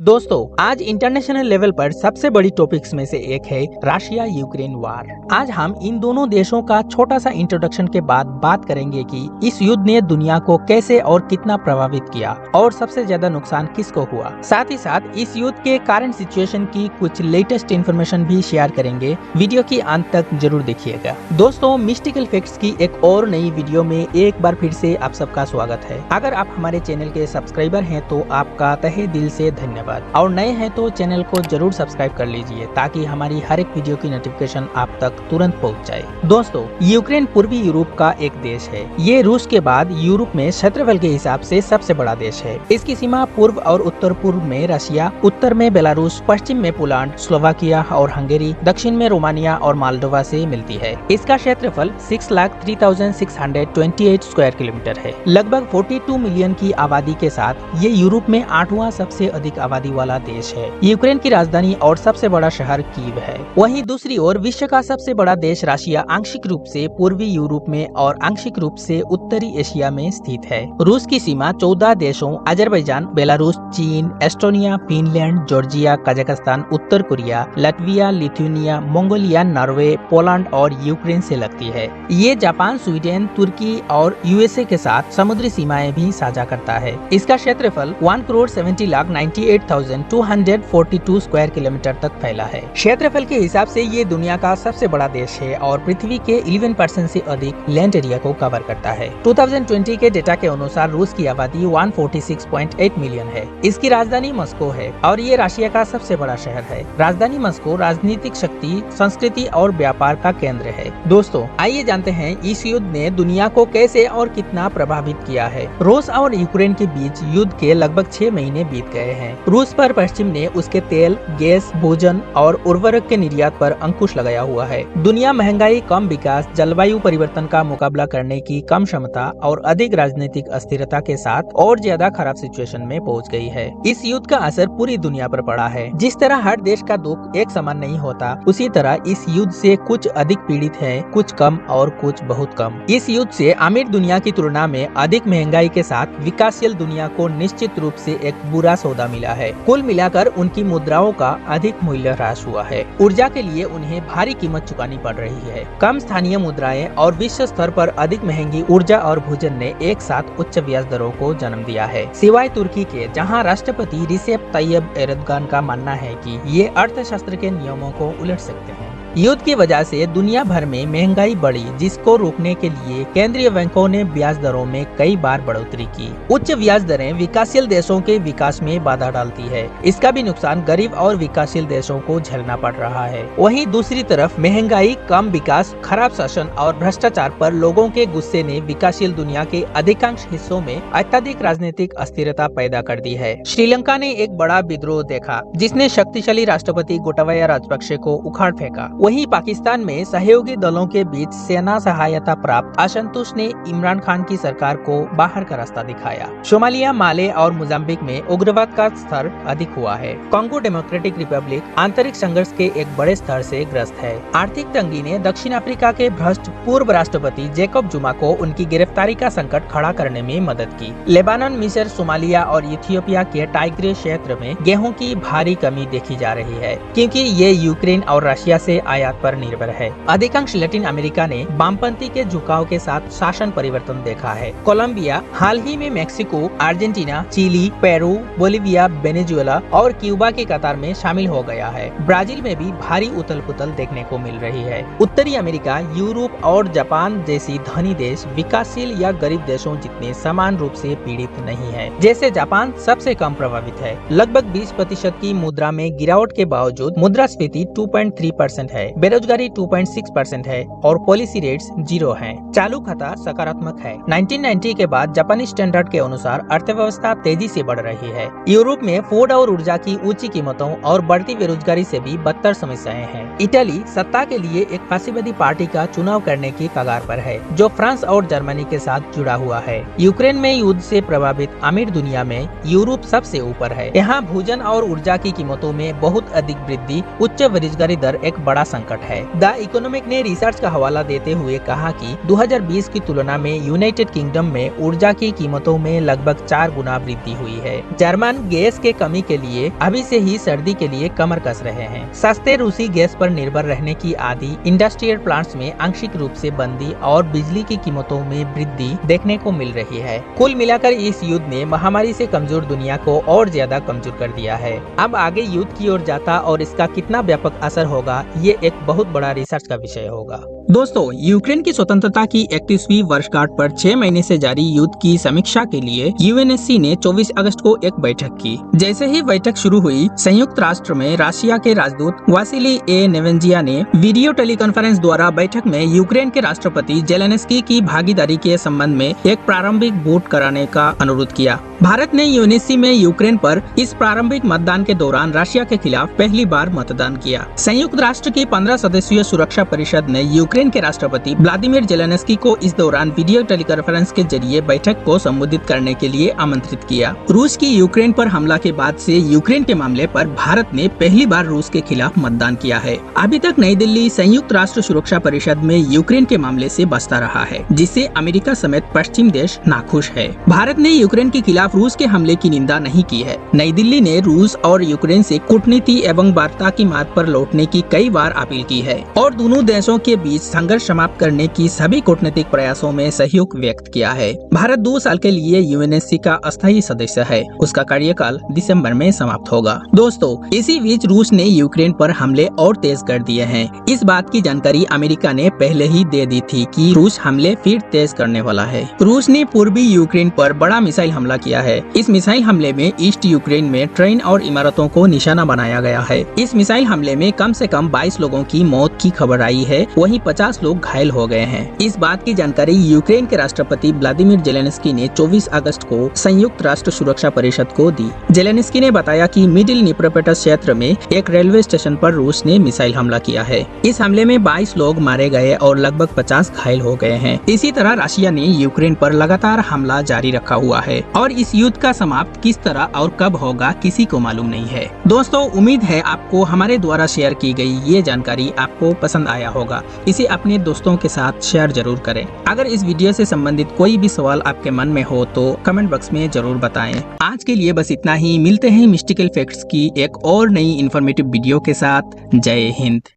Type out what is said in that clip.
दोस्तों, आज international level पर सबसे बड़ी टॉपिक्स में से एक है रशिया यूक्रेन वार। आज हम इन दोनों देशों का छोटा सा इंट्रोडक्शन के बाद बात करेंगे कि इस युद्ध ने दुनिया को कैसे और कितना प्रभावित किया और सबसे ज्यादा नुकसान किसको हुआ। साथ ही साथ इस युद्ध के करंट सिचुएशन की कुछ लेटेस्ट इन्फॉर्मेशन भी शेयर करेंगे। वीडियो की अंत तक जरूर देखिएगा। दोस्तों, मिस्टिकल फैक्ट्स की एक और नई वीडियो में एक बार फिर से आप सबका स्वागत है। अगर आप हमारे चैनल के सब्सक्राइबर हैं तो आपका तहे दिल से धन्यवाद और नए हैं तो चैनल को जरूर सब्सक्राइब कर लीजिए ताकि हमारी हर एक वीडियो की नोटिफिकेशन आप तक तुरंत पहुंच जाए। दोस्तों, यूक्रेन पूर्वी यूरोप का एक देश है। ये रूस के बाद यूरोप में क्षेत्रफल के हिसाब से सबसे बड़ा देश है। इसकी सीमा पूर्व और उत्तर पूर्व में रशिया, उत्तर में बेलारूस, पश्चिम में पोलैंड, स्लोवाकिया और हंगेरी, दक्षिण में रोमानिया और मालडोवा से मिलती है। इसका क्षेत्रफल 6,03,628 स्क्वायर किलोमीटर है। लगभग 42 मिलियन की आबादी के साथ ये यूरोप में 8वां सबसे अधिक आबादी वाला देश है। यूक्रेन की राजधानी और सबसे बड़ा शहर कीव है। वहीं दूसरी ओर विश्व का सबसे बड़ा देश रशिया आंशिक रूप से पूर्वी यूरोप में और आंशिक रूप से उत्तरी एशिया में स्थित है। रूस की सीमा 14 देशों अजरबैजान, बेलारूस, चीन, एस्टोनिया, फिनलैंड, जॉर्जिया, कजाकिस्तान, उत्तर Korea, Latvia, Lithuania, Mongolia, Norway, Poland और यूक्रेन से लगती है। ये जापान, स्वीडन, तुर्की और यूएसए के साथ समुद्री सीमाएं भी साझा करता है। इसका क्षेत्रफल 1,70,98,242 स्क्वायर किलोमीटर तक फैला है। क्षेत्रफल के हिसाब से ये दुनिया का सबसे बड़ा देश है और पृथ्वी के 11% से अधिक लैंड एरिया को कवर करता है। 2020 के डेटा के अनुसार रूस की आबादी 146.8 मिलियन है। इसकी राजधानी मॉस्को है और ये रशिया का सबसे बड़ा शहर है। राजधानी मॉस्को राजनीतिक शक्ति, संस्कृति और व्यापार का केंद्र है। दोस्तों, आइए जानते हैं इस युद्ध ने दुनिया को कैसे और कितना प्रभावित किया है। रूस और यूक्रेन के बीच युद्ध के लगभग 6 महीने बीत गए हैं। रूस पर पश्चिम ने उसके तेल, गैस, भोजन और उर्वरक के निर्यात पर अंकुश लगाया हुआ है। दुनिया महंगाई, कम विकास, जलवायु परिवर्तन का मुकाबला करने की कम क्षमता और अधिक राजनीतिक अस्थिरता के साथ और ज्यादा खराब सिचुएशन में पहुंच गई है। इस युद्ध का असर पूरी दुनिया पर पड़ा है। जिस तरह हर देश का दुख एक समान नहीं होता, उसी तरह इस युद्ध से कुछ अधिक पीड़ित हैं, कुछ कम और कुछ बहुत कम। इस युद्ध से अमीर दुनिया की तुलना में अधिक महंगाई के साथ विकासशील दुनिया को निश्चित रूप से एक बुरा सौदा मिला है। कुल मिलाकर उनकी मुद्राओं का अधिक मूल्य ह्रास हुआ है। ऊर्जा के लिए उन्हें भारी कीमत चुकानी पड़ रही है। कम स्थानीय मुद्राएं और विश्व स्तर पर अधिक महंगी ऊर्जा और भोजन ने एक साथ उच्च ब्याज दरों को जन्म दिया है। सिवाय तुर्की के, जहां राष्ट्रपति रिसेप तैयब एर्दोगान का मानना है कि ये अर्थशास्त्र के नियमों को उलट सकते हैं। युद्ध की वजह से दुनिया भर में महंगाई बढ़ी, जिसको रोकने के लिए केंद्रीय बैंकों ने ब्याज दरों में कई बार बढ़ोतरी की। उच्च ब्याज दरें विकासशील देशों के विकास में बाधा डालती है। इसका भी नुकसान गरीब और विकासशील देशों को झेलना पड़ रहा है। वहीं दूसरी तरफ महंगाई, कम विकास, खराब शासन और भ्रष्टाचार पर लोगों के गुस्से ने विकासशील दुनिया के अधिकांश हिस्सों में अत्यधिक राजनीतिक अस्थिरता पैदा कर दी है। श्रीलंका ने एक बड़ा विद्रोह देखा, जिसने शक्तिशाली राष्ट्रपति गोटाबाया राजपक्षे को उखाड़ फेंका। वहीं पाकिस्तान में सहयोगी दलों के बीच सेना सहायता प्राप्त असंतोष ने इमरान खान की सरकार को बाहर का रास्ता दिखाया। सोमालिया, माले और मोजाम्बिक में उग्रवाद का स्तर अधिक हुआ है। कांगो डेमोक्रेटिक रिपब्लिक आंतरिक संघर्ष के एक बड़े स्तर से ग्रस्त है। आर्थिक तंगी ने दक्षिण अफ्रीका के भ्रष्ट पूर्व राष्ट्रपति जैकब जुमा को उनकी गिरफ्तारी का संकट खड़ा करने में मदद की। लेबानन, मिस्र, सोमालिया और इथियोपिया के टाइग्रे क्षेत्र में गेहूं की भारी कमी देखी जा रही है, क्योंकि ये यूक्रेन और रशिया से आयात पर निर्भर है। अधिकांश लैटिन अमेरिका ने वामपंथी के झुकाव के साथ शासन परिवर्तन देखा है। कोलंबिया हाल ही में Mexico, Argentina, Chile, Peru, Bolivia, Venezuela और क्यूबा के कतार में शामिल हो गया है। ब्राजील में भी भारी उथल पुथल देखने को मिल रही है। उत्तरी अमेरिका, यूरोप और जापान जैसी धनी देश विकासशील या गरीब देशों जितने समान रूप से पीड़ित नहीं है। जैसे जापान सबसे कम प्रभावित है। लगभग 20% की मुद्रा में गिरावट के बावजूद मुद्रास्फीति 2.3% है। बेरोजगारी 2.6% है और पॉलिसी रेट्स 0 हैं। चालू खाता सकारात्मक है। 1990 के बाद जापानी स्टैंडर्ड के अनुसार अर्थव्यवस्था तेजी से बढ़ रही है। यूरोप में फूड और ऊर्जा की ऊंची कीमतों और बढ़ती बेरोजगारी से भी बदतर समस्याएं हैं। इटली सत्ता के लिए एक फासीवादी पार्टी का चुनाव करने की कगार पर है, जो फ्रांस और जर्मनी के साथ जुड़ा हुआ है। यूक्रेन में युद्ध से प्रभावित अमीर दुनिया में यूरोप सबसे ऊपर है। यहाँ भोजन और ऊर्जा की कीमतों में बहुत अधिक वृद्धि, उच्च बेरोजगारी दर एक बड़ा संकट है। द इकोनॉमिक ने रिसर्च का हवाला देते हुए कहा कि 2020 की तुलना में यूनाइटेड किंगडम में ऊर्जा की कीमतों में लगभग 4 गुना वृद्धि हुई है। जर्मन गैस के कमी के लिए अभी से ही सर्दी के लिए कमर कस रहे हैं। सस्ते रूसी गैस पर निर्भर रहने की आदि इंडस्ट्रियल प्लांट्स में आंशिक रूप से बंदी और बिजली की कीमतों में वृद्धि देखने को मिल रही है। कुल मिलाकर इस युद्ध ने महामारी से कमजोर दुनिया को और ज्यादा कमजोर कर दिया है। अब आगे युद्ध की ओर जाता और इसका कितना व्यापक असर होगा, ये एक बहुत बड़ा रिसर्च का विषय होगा। दोस्तों, यूक्रेन की स्वतंत्रता की 31वीं वर्षगांठ पर 6 महीने से जारी युद्ध की समीक्षा के लिए यूएनएससी ने 24 अगस्त को एक बैठक की। जैसे ही बैठक शुरू हुई, संयुक्त राष्ट्र में रशिया के राजदूत वासिली ए नेवेंजिया ने वीडियो टेलीकॉन्फ्रेंस द्वारा बैठक में यूक्रेन के राष्ट्रपति जेलेंस्की की भागीदारी के संबंध में एक प्रारंभिक वोट कराने का अनुरोध किया। भारत ने यूएनएससी में यूक्रेन पर इस प्रारंभिक मतदान के दौरान रशिया के खिलाफ पहली बार मतदान किया। संयुक्त राष्ट्र की 15 सदस्यीय सुरक्षा परिषद ने यूक्रेन के राष्ट्रपति व्लादिमीर जेलेंस्की को इस दौरान वीडियो टेलीकॉन्फ्रेंस के जरिए बैठक को संबोधित करने के लिए आमंत्रित किया। रूस की यूक्रेन पर हमला के बाद से यूक्रेन के मामले पर भारत ने पहली बार रूस के खिलाफ मतदान किया है। अभी तक नई दिल्ली संयुक्त राष्ट्र सुरक्षा परिषद में यूक्रेन के मामले से बचता रहा है, जिससे अमेरिका समेत पश्चिम देश नाखुश है। भारत ने यूक्रेन के खिलाफ रूस के हमले की निंदा नहीं की है। नई दिल्ली ने रूस और यूक्रेन से कूटनीति एवं वार्ता की मार्ग पर लौटने की कई बार अपील की है और दोनों देशों के बीच संघर्ष समाप्त करने की सभी कूटनीतिक प्रयासों में सहयोग व्यक्त किया है। भारत 2 साल के लिए यूएनएससी का अस्थायी सदस्य है। उसका कार्यकाल दिसंबर में समाप्त होगा। दोस्तों, इसी बीच रूस ने यूक्रेन पर हमले और तेज कर दिए हैं। इस बात की जानकारी अमेरिका ने पहले ही दे दी थी कि रूस हमले फिर तेज करने वाला है। रूस ने पूर्वी यूक्रेन पर बड़ा मिसाइल हमला किया है। इस मिसाइल हमले में ईस्ट यूक्रेन में ट्रेन और इमारतों को निशाना बनाया गया है। इस मिसाइल हमले में कम से कम 22 लोगों की मौत की खबर आई है, वहीं 50 लोग घायल हो गए हैं। इस बात की जानकारी यूक्रेन के राष्ट्रपति व्लादिमीर जेलेंस्की ने 24 अगस्त को संयुक्त राष्ट्र सुरक्षा परिषद को दी। जेलेंस्की ने बताया कि मिडिल निप्रोपेट्रोव्स्क क्षेत्र में एक रेलवे स्टेशन पर रूस ने मिसाइल हमला किया है। इस हमले में 22 लोग मारे गए और लगभग 50 घायल हो गए हैं। इसी तरह रशिया ने यूक्रेन पर लगातार हमला जारी रखा हुआ है और इस युद्ध का समाप्त किस तरह और कब होगा किसी को मालूम नहीं है। दोस्तों, उम्मीद है आपको हमारे द्वारा शेयर की गई ये जानकारी आपको पसंद आया होगा। इसे अपने दोस्तों के साथ शेयर जरूर करें। अगर इस वीडियो से संबंधित कोई भी सवाल आपके मन में हो तो कमेंट बॉक्स में जरूर बताएं। आज के लिए बस इतना ही। मिलते हैं मिस्टिकल फैक्ट्स की एक और नई इन्फॉर्मेटिव वीडियो के साथ। जय हिंद।